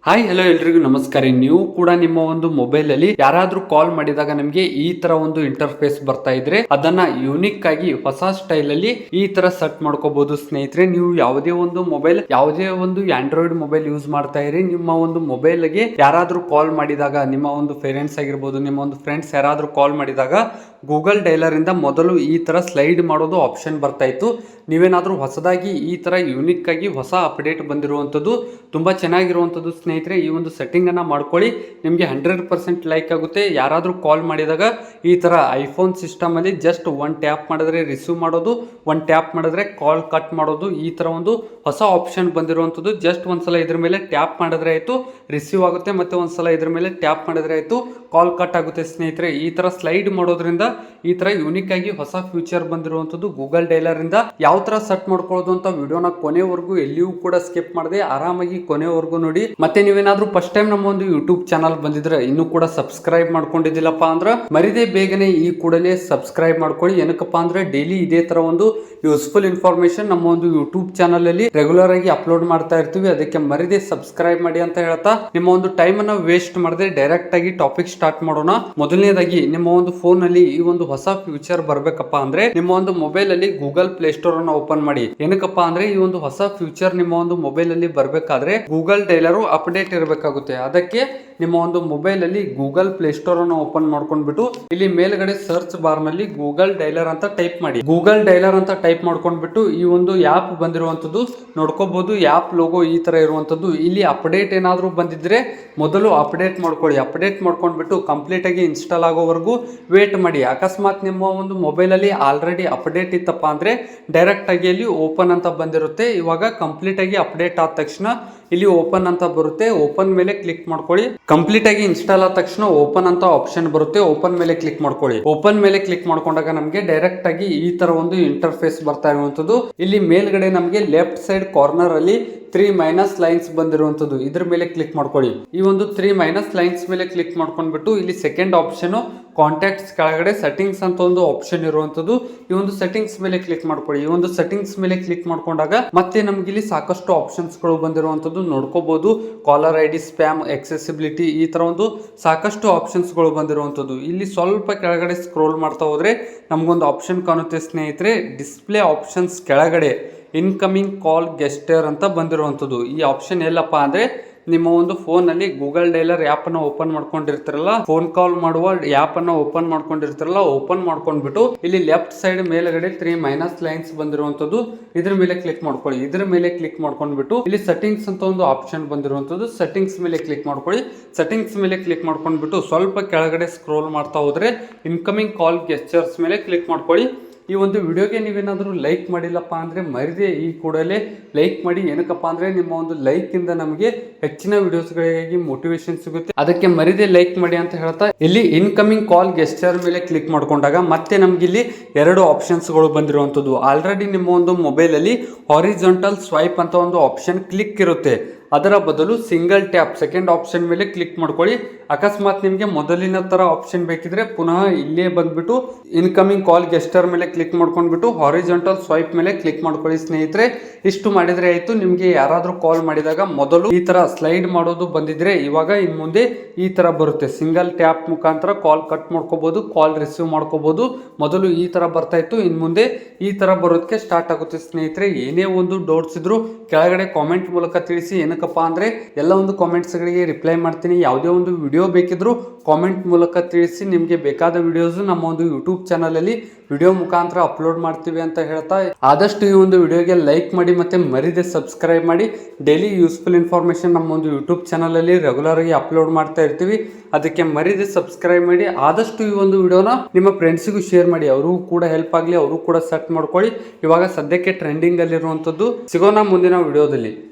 Hi hello ಎಲ್ರಿಗೂ ನಮಸ್ಕಾರ. ನೀವು ಕೂಡ ನಿಮ್ಮ ಒಂದು ಮೊಬೈಲ್ ಅಲ್ಲಿ ಯಾರಾದ್ರೂ ಕಾಲ್ ಮಾಡಿದಾಗ ನಮಗೆ ಈ ತರ ಒಂದು ಇಂಟರ್ಫೇಸ್ ಬರ್ತಾ ಇದ್ರೆ ಅದನ್ನ ಯೂನಿಕ್ ಆಗಿ ಹೊಸ ಸ್ಟೈಲ್ ಅಲ್ಲಿ ಈ ತರ ಸೆಟ್ ಮಾಡ್ಕೋಬಹುದು ಸ್ನೇಹಿತರೆ. ನೀವು ಯಾವುದೇ ಒಂದು ಮೊಬೈಲ್, ಯಾವುದೇ ಒಂದು ಆಂಡ್ರಾಯ್ಡ್ ಮೊಬೈಲ್ ಯೂಸ್ ಮಾಡ್ತಾ ಇರಿ, ನಿಮ್ಮ ಒಂದು ಮೊಬೈಲ್ ಗೆ ಯಾರಾದ್ರೂ ಕಾಲ್ ಮಾಡಿದಾಗ, ನಿಮ್ಮ ಒಂದು ಪೇರೆಂಟ್ಸ್ ಆಗಿರ್ಬೋದು, ನಿಮ್ಮ ಒಂದು ಫ್ರೆಂಡ್ಸ್ ಯಾರಾದ್ರೂ ಕಾಲ್ ಮಾಡಿದಾಗ ಗೂಗಲ್ ಡೈಲರ್ ಇಂದ ಮೊದಲು ಈ ತರ ಸ್ಲೈಡ್ ಮಾಡೋದು ಆಪ್ಷನ್ ಬರ್ತಾ ಇತ್ತು. ನೀವೇನಾದ್ರೂ ಹೊಸದಾಗಿ ಈ ತರ ಯೂನಿಕ್ ಆಗಿ ಹೊಸ ಅಪ್ಡೇಟ್ ಬಂದಿರುವಂತದ್ದು ತುಂಬಾ ಚೆನ್ನಾಗಿರುವಂತದ್ದು ಸ್ನೇಹಿತರೆ. ಈ ಒಂದು ಸೆಟ್ಟಿಂಗ್ ಅನ್ನ ಮಾಡ್ಕೊಳ್ಳಿ, ನಿಮಗೆ 100% ಲೈಕ್ ಆಗುತ್ತೆ. ಯಾರಾದ್ರೂ ಕಾಲ್ ಮಾಡಿದಾಗ ಈ ತರ ಐಫೋನ್ ಸಿಸ್ಟಮ್ ಅಲ್ಲಿ ಜಸ್ಟ್ ಒನ್ ಟ್ಯಾಪ್ ಮಾಡಿದ್ರೆ ರಿಸೀವ್ ಮಾಡೋದು, ಒನ್ ಟ್ಯಾಪ್ ಮಾಡಿದ್ರೆ ಕಾಲ್ ಕಟ್ ಮಾಡೋದು, ಈ ತರ ಒಂದು ಹೊಸ ಆಪ್ಷನ್ ಬಂದಿರುವಂತದ್ದು. ಜಸ್ಟ್ ಒಂದ್ಸಲ ಇದ್ರ ಮೇಲೆ ಟ್ಯಾಪ್ ಮಾಡಿದ್ರೆ ಆಯ್ತು ರಿಸೀವ್ ಆಗುತ್ತೆ, ಮತ್ತೆ ಒಂದ್ಸಲ ಇದ್ರ ಮೇಲೆ ಟ್ಯಾಪ್ ಮಾಡಿದ್ರೆ ಆಯ್ತು ಕಾಲ್ ಕಟ್ ಆಗುತ್ತೆ ಸ್ನೇಹಿತರೆ. ಈ ತರ ಸ್ಲೈಡ್ ಮಾಡೋದ್ರಿಂದ ಈ ತರ ಯೂನಿಕ್ ಆಗಿ ಹೊಸ ಫ್ಯೂಚರ್ ಬಂದಿರುವಂತದ್ದು ಗೂಗಲ್ ಡೈಲರ್ ಇಂದ. ಯಾವ ತರ ಸೆಟ್ ಮಾಡ್ಕೊಳ್ಳೋದು ಅಂತ ವಿಡಿಯೋನ ಕೊನೆವರೆಗೂ ಎಲ್ಲಿಯೂ ಕೂಡ ಸ್ಕಿಪ್ ಮಾಡದೆ ಆರಾಮಾಗಿ ಕೊನೆವರೆಗೂ ನೋಡಿ. ಮತ್ತೆ ನೀವೇನಾದ್ರೂ ಫಸ್ಟ್ ಟೈಮ್ ನಮ್ಮ ಒಂದು ಯೂಟ್ಯೂಬ್ ಚಾನಲ್ ಬಂದಿದ್ರೆ ಇನ್ನೂ ಕೂಡ ಸಬ್ಸ್ಕ್ರೈಬ್ ಮಾಡ್ಕೊಂಡಿದ್ದಿಲ್ಲಪ್ಪ ಅಂದ್ರೆ ಮರಿದೇ ಬೇಗನೆ ಈ ಕೂಡಲೇ ಸಬ್ಸ್ಕ್ರೈಬ್ ಮಾಡ್ಕೊಳ್ಳಿ. ಏನಕ್ಕಪ್ಪ ಅಂದ್ರೆ ಡೈಲಿ ಇದೇ ತರ ಒಂದು ಯೂಸ್ಫುಲ್ ಇನ್ಫಾರ್ಮೇಶನ್ ನಮ್ಮ ಒಂದು ಯೂಟ್ಯೂಬ್ ಚಾನಲ್ ಅಲ್ಲಿ ರೆಗ್ಯುಲರ್ ಆಗಿ ಅಪ್ಲೋಡ್ ಮಾಡ್ತಾ ಇರ್ತೀವಿ. ಅದಕ್ಕೆ ಮರಿದೇ ಸಬ್ಸ್ಕ್ರೈಬ್ ಮಾಡಿ ಅಂತ ಹೇಳ್ತಾ ನಿಮ್ಮ ಒಂದು ಟೈಮ್ ಅನ್ನ ವೇಸ್ಟ್ ಮಾಡದೆ ಡೈರೆಕ್ಟ್ ಆಗಿ ಟಾಪಿಕ್ ಸ್ಟಾರ್ಟ್ ಮಾಡೋಣ. ಮೊದಲನೇದಾಗಿ ನಿಮ್ಮ ಒಂದು ಫೋನ್ ಅಲ್ಲಿ ಈ ಒಂದು ಹೊಸ ಫ್ಯೂಚರ್ ಬರ್ಬೇಕಪ್ಪ ಅಂದ್ರೆ ನಿಮ್ಮ ಒಂದು ಮೊಬೈಲ್ ಅಲ್ಲಿ ಗೂಗಲ್ ಪ್ಲೇ ಸ್ಟೋರ್ ಅನ್ನು ಓಪನ್ ಮಾಡಿ. ಏನಕ್ಕಪ್ಪ ಅಂದ್ರೆ ಈ ಒಂದು ಹೊಸ ಫ್ಯೂಚರ್ ನಿಮ್ಮ ಒಂದು ಮೊಬೈಲ್ ಅಲ್ಲಿ ಬರ್ಬೇಕಾದ್ರೆ ಗೂಗಲ್ ಡೈಲರ್ ಅಪ್ಡೇಟ್ ಇರಬೇಕಾಗುತ್ತೆ. ಅದಕ್ಕೆ ನಿಮ್ಮ ಒಂದು ಮೊಬೈಲ್ ಅಲ್ಲಿ ಗೂಗಲ್ ಪ್ಲೇ ಸ್ಟೋರ್ ಅನ್ನು ಓಪನ್ ಮಾಡ್ಕೊಂಡ್ಬಿಟ್ಟು ಇಲ್ಲಿ ಮೇಲ್ಗಡೆ ಸರ್ಚ್ ಬಾರ್ ನಲ್ಲಿ ಗೂಗಲ್ ಡೈಲರ್ ಅಂತ ಟೈಪ್ ಮಾಡಿ. ಗೂಗಲ್ ಡೈಲರ್ ಅಂತ ಟೈಪ್ ಮಾಡ್ಕೊಂಡ್ಬಿಟ್ಟು ಈ ಒಂದು ಆಪ್ ಬಂದಿರುವಂತದ್ದು ನೋಡ್ಕೋಬಹುದು. ಆಪ್ ಲೋಗೋ ಈ ತರ ಇರುವಂತದ್ದು. ಇಲ್ಲಿ ಅಪ್ಡೇಟ್ ಏನಾದ್ರೂ ಬಂದಿದ್ರೆ ಮೊದಲು ಅಪ್ಡೇಟ್ ಮಾಡ್ಕೊಳ್ಳಿ. ಅಪ್ಡೇಟ್ ಮಾಡ್ಕೊಂಡ್ಬಿಟ್ಟು ಕಂಪ್ಲೀಟ್ ಆಗಿ ಇನ್ಸ್ಟಾಲ್ ಆಗೋವರೆಗೂ ವೇಟ್ ಮಾಡಿ. ಅಕಸ್ಮಾತ್ ನಿಮ್ಮ ಒಂದು ಮೊಬೈಲ್ ಅಲ್ಲಿ ಆಲ್ರೆಡಿ ಅಪ್ಡೇಟ್ ಇತ್ತಪ್ಪ ಅಂದ್ರೆ ಡೈರೆಕ್ಟ್ ಆಗಿ ಇಲ್ಲಿ ಓಪನ್ ಅಂತ ಬಂದಿರುತ್ತೆ. ಇವಾಗ ಕಂಪ್ಲೀಟ್ ಆಗಿ ಅಪ್ಡೇಟ್ ಆದ ತಕ್ಷಣ ಇಲ್ಲಿ ಓಪನ್ ಅಂತ ಬರುತ್ತೆ. ಓಪನ್ ಮೇಲೆ ಕ್ಲಿಕ್ ಮಾಡ್ಕೊಳ್ಳಿ. ಕಂಪ್ಲೀಟ್ ಆಗಿ ಇನ್ಸ್ಟಾಲ್ ಆದ ತಕ್ಷಣ ಓಪನ್ ಅಂತ ಆಪ್ಷನ್ ಬರುತ್ತೆ. ಓಪನ್ ಮೇಲೆ ಕ್ಲಿಕ್ ಮಾಡ್ಕೊಳ್ಳಿ. ಓಪನ್ ಮೇಲೆ ಕ್ಲಿಕ್ ಮಾಡ್ಕೊಂಡಾಗ ನಮಗೆ ಡೈರೆಕ್ಟ್ ಆಗಿ ಈ ತರ ಒಂದು ಇಂಟರ್ಫೇಸ್ ಬರ್ತಾ ಇರುವಂತದ್ದು. ಇಲ್ಲಿ ಮೇಲ್ಗಡೆ ನಮಗೆ ಲೆಫ್ಟ್ ಸೈಡ್ ಕಾರ್ನರ್ ಅಲ್ಲಿ 3 ಮೈನಸ್ ಲೈನ್ಸ್ ಬಂದಿರುವಂತದ್ದು. ಇದ್ರ ಮೇಲೆ ಕ್ಲಿಕ್ ಮಾಡ್ಕೊಳ್ಳಿ. ಈ ಒಂದು 3 ಮೈನಸ್ ಲೈನ್ಸ್ ಮೇಲೆ ಕ್ಲಿಕ್ ಮಾಡ್ಕೊಂಡ್ಬಿಟ್ಟು ಇಲ್ಲಿ ಸೆಕೆಂಡ್ ಆಪ್ಷನ್ ಕಾಂಟ್ಯಾಕ್ಟ್ಸ್ ಕೆಳಗಡೆ ಸೆಟ್ಟಿಂಗ್ಸ್ ಅಂತ ಒಂದು ಆಪ್ಷನ್ ಇರುವಂತದ್ದು. ಈ ಒಂದು ಸೆಟ್ಟಿಂಗ್ಸ್ ಮೇಲೆ ಕ್ಲಿಕ್ ಮಾಡ್ಕೊಳ್ಳಿ. ಈ ಒಂದು ಸೆಟ್ಟಿಂಗ್ಸ್ ಮೇಲೆ ಕ್ಲಿಕ್ ಮಾಡ್ಕೊಂಡಾಗ ಮತ್ತೆ ನಮ್ಗೆ ಇಲ್ಲಿ ಸಾಕಷ್ಟು ಆಪ್ಷನ್ಸ್ ಗಳು ಬಂದಿರುವಂತದ್ದು ನೋಡ್ಕೋಬಹುದು. ಕಾಲರ್ ಐಡಿ, ಸ್ಪ್ಯಾಮ್, ಎಕ್ಸೆಸಿಬಿಲಿಟಿ, ಈ ತರ ಒಂದು ಸಾಕಷ್ಟು ಆಪ್ಷನ್ಸ್ ಗಳು ಬಂದಿರುವಂತದ್ದು. ಇಲ್ಲಿ ಸ್ವಲ್ಪ ಕೆಳಗಡೆ ಸ್ಕ್ರೋಲ್ ಮಾಡ್ತಾ ಹೋದ್ರೆ ನಮ್ಗೊಂದು ಆಪ್ಷನ್ ಕಾಣುತ್ತೆ ಸ್ನೇಹಿತರೆ. ಡಿಸ್ಪ್ಲೇ ಆಪ್ಷನ್ಸ್ ಕೆಳಗಡೆ ಇನ್ಕಮಿಂಗ್ ಕಾಲ್ ಗೆಸ್ಟರ್ ಅಂತ ಬಂದಿರುವಂತದ್ದು. ಈ ಆಪ್ಷನ್ ಎಲ್ಲಪ್ಪ ಅಂದ್ರೆ ನಿಮ್ಮ ಒಂದು ಫೋನ್ ಅಲ್ಲಿ ಗೂಗಲ್ ಡೈಲರ್ ಆಪ್ ಅನ್ನ ಓಪನ್ ಮಾಡ್ಕೊಂಡಿರ್ತಿರಲ್ಲ, ಫೋನ್ ಕಾಲ್ ಮಾಡುವ ಆಪ್ ಅನ್ನ ಓಪನ್ ಮಾಡ್ಕೊಂಡಿರ್ತಿರಲ್ಲ, ಓಪನ್ ಮಾಡ್ಕೊಂಡ್ಬಿಟ್ಟು ಇಲ್ಲಿ ಲೆಫ್ಟ್ ಸೈಡ್ ಮೇಲ್ಗಡೆ 3 ಮೈನಸ್ ಲೈನ್ಸ್ ಬಂದಿರುವಂತದ್ದು. ಇದ್ರ ಮೇಲೆ ಕ್ಲಿಕ್ ಮಾಡ್ಕೊಳ್ಳಿ. ಇದ್ರ ಮೇಲೆ ಕ್ಲಿಕ್ ಮಾಡ್ಕೊಂಡ್ಬಿಟ್ಟು ಇಲ್ಲಿ ಸೆಟ್ಟಿಂಗ್ಸ್ ಅಂತ ಒಂದು ಆಪ್ಷನ್ ಬಂದಿರುವಂತದ್ದು. ಸೆಟ್ಟಿಂಗ್ಸ್ ಮೇಲೆ ಕ್ಲಿಕ್ ಮಾಡ್ಕೊಳ್ಳಿ. ಸೆಟ್ಟಿಂಗ್ಸ್ ಮೇಲೆ ಕ್ಲಿಕ್ ಮಾಡ್ಕೊಂಡ್ಬಿಟ್ಟು ಸ್ವಲ್ಪ ಕೆಳಗಡೆ ಸ್ಕ್ರೋಲ್ ಮಾಡ್ತಾ ಹೋದ್ರೆ ಇನ್ಕಮಿಂಗ್ ಕಾಲ್ ಗೆಸ್ಚರ್ಸ್ ಮೇಲೆ ಕ್ಲಿಕ್ ಮಾಡ್ಕೊಳ್ಳಿ. ಈ ಒಂದು ವಿಡಿಯೋಗೆ ನೀವೇನಾದರೂ ಲೈಕ್ ಮಾಡಿಲ್ಲಪ್ಪ ಅಂದ್ರೆ ಮರಿದೇ ಈ ಕೂಡಲೇ ಲೈಕ್ ಮಾಡಿ. ಏನಕ್ಕಪ್ಪ ಅಂದ್ರೆ ನಿಮ್ಮ ಒಂದು ಲೈಕ್ ಇಂದ ನಮಗೆ ಹೆಚ್ಚಿನ ವಿಡಿಯೋಸ್ಗಳಿಗಾಗಿ ಮೋಟಿವೇಶನ್ ಸಿಗುತ್ತೆ. ಅದಕ್ಕೆ ಮರಿದೇ ಲೈಕ್ ಮಾಡಿ ಅಂತ ಹೇಳ್ತಾ ಇಲ್ಲಿ ಇನ್ಕಮಿಂಗ್ ಕಾಲ್ ಗೆಸ್ಟರ್ ಮೇಲೆ ಕ್ಲಿಕ್ ಮಾಡ್ಕೊಂಡಾಗ ಮತ್ತೆ ನಮ್ಗೆ ಇಲ್ಲಿ 2 ಆಪ್ಷನ್ಸ್ ಗಳು ಬಂದಿರುವಂತದ್ದು. ಆಲ್ರೆಡಿ ನಿಮ್ಮ ಒಂದು ಮೊಬೈಲ್ ಅಲ್ಲಿ ಹಾರಿಜಾಂಟಲ್ ಸ್ವೈಪ್ ಅಂತ ಒಂದು ಆಪ್ಷನ್ ಕ್ಲಿಕ್ ಇರುತ್ತೆ. ಅದರ ಬದಲು ಸಿಂಗಲ್ ಟ್ಯಾಪ್ ಸೆಕೆಂಡ್ ಆಪ್ಷನ್ ಮೇಲೆ ಕ್ಲಿಕ್ ಮಾಡ್ಕೊಳ್ಳಿ. ಅಕಸ್ಮಾತ್ ನಿಮಗೆ ಮೊದಲಿನ ತರ ಆಪ್ಷನ್ ಬೇಕಿದ್ರೆ ಪುನಃ ಇಲ್ಲೇ ಬಂದ್ಬಿಟ್ಟು ಇನ್ಕಮಿಂಗ್ ಕಾಲ್ ಗೆಸ್ಟರ್ ಮೇಲೆ ಕ್ಲಿಕ್ ಮಾಡ್ಕೊಂಡ್ಬಿಟ್ಟು ಹಾರಿಜಾಂಟಲ್ ಸ್ವೈಪ್ ಮೇಲೆ ಕ್ಲಿಕ್ ಮಾಡ್ಕೊಳ್ಳಿ ಸ್ನೇಹಿತರೆ. ಇಷ್ಟು ಮಾಡಿದ್ರೆ ಆಯ್ತು. ನಿಮ್ಗೆ ಯಾರಾದ್ರೂ ಕಾಲ್ ಮಾಡಿದಾಗ ಮೊದಲು ಈ ತರ ಸ್ಲೈಡ್ ಮಾಡೋದು ಬಂದಿದ್ರೆ ಇವಾಗ ಇನ್ ಮುಂದೆ ಈ ತರ ಬರುತ್ತೆ. ಸಿಂಗಲ್ ಟ್ಯಾಪ್ ಮುಖಾಂತರ ಕಾಲ್ ಕಟ್ ಮಾಡ್ಕೋಬಹುದು, ಕಾಲ್ ರಿಸೀವ್ ಮಾಡ್ಕೋಬಹುದು. ಮೊದಲು ಈ ತರ ಬರ್ತಾ ಇತ್ತು, ಇನ್ ಮುಂದೆ ಈ ತರ ಬರೋದಕ್ಕೆ ಸ್ಟಾರ್ಟ್ ಆಗುತ್ತೆ ಸ್ನೇಹಿತರೆ. ಏನೇ ಒಂದು ಡೌಟ್ಸ್ ಇದ್ರು ಕೆಳಗಡೆ ಕಾಮೆಂಟ್ ಮೂಲಕ ತಿಳಿಸಿ. ಏನಕ್ಕಪ್ಪ ಅಂದ್ರೆ ಎಲ್ಲ ಒಂದು ಕಾಮೆಂಟ್ಸ್ ಗಳಿಗೆ ರಿಪ್ಲೈ ಮಾಡ್ತೀನಿ. ಯಾವುದೇ ಒಂದು ವಿಡಿಯೋ ಬೇಕಿದ್ರು ಕಾಮೆಂಟ್ ಮೂಲಕ ತಿಳಿಸಿ. ನಿಮ್ಗೆ ಬೇಕಾದ ವಿಡಿಯೋಸ್ ನಮ್ಮ ಒಂದು ಯೂಟ್ಯೂಬ್ ಚಾನಲ್ ಅಲ್ಲಿ ವಿಡಿಯೋ ಮುಖಾಂತರ ಅಪ್ಲೋಡ್ ಮಾಡ್ತೀವಿ ಅಂತ ಹೇಳ್ತಾ ಆದಷ್ಟು ಈ ಒಂದು ವಿಡಿಯೋಗೆ ಲೈಕ್ ಮಾಡಿ ಮತ್ತೆ ಮರಿದೇ ಸಬ್ಸ್ಕ್ರೈಬ್ ಮಾಡಿ. ಡೈಲಿ ಯೂಸ್ಫುಲ್ ಇನ್ಫಾರ್ಮೇಶನ್ ನಮ್ಮ ಒಂದು ಯೂಟ್ಯೂಬ್ ಚಾನಲ್ ಅಲ್ಲಿ ರೆಗ್ಯುಲರ್ ಆಗಿ ಅಪ್ಲೋಡ್ ಮಾಡ್ತಾ ಇರ್ತೀವಿ. ಅದಕ್ಕೆ ಮರಿದೇ ಸಬ್ಸ್ಕ್ರೈಬ್ ಮಾಡಿ. ಆದಷ್ಟು ಈ ಒಂದು ವಿಡಿಯೋನ ನಿಮ್ಮ ಫ್ರೆಂಡ್ಸಿಗೂ ಶೇರ್ ಮಾಡಿ, ಅವರು ಕೂಡ ಹೆಲ್ಪ್ ಆಗಲಿ, ಅವರು ಕೂಡ ಸೆಟ್ ಮಾಡ್ಕೊಳ್ಳಿ. ಇವಾಗ ಸದ್ಯಕ್ಕೆ ಟ್ರೆಂಡಿಂಗ್ ಅಲ್ಲಿ ಇರುವಂತದ್ದು. ಸಿಗೋಣ ಮುಂದಿನ ವಿಡಿಯೋದಲ್ಲಿ.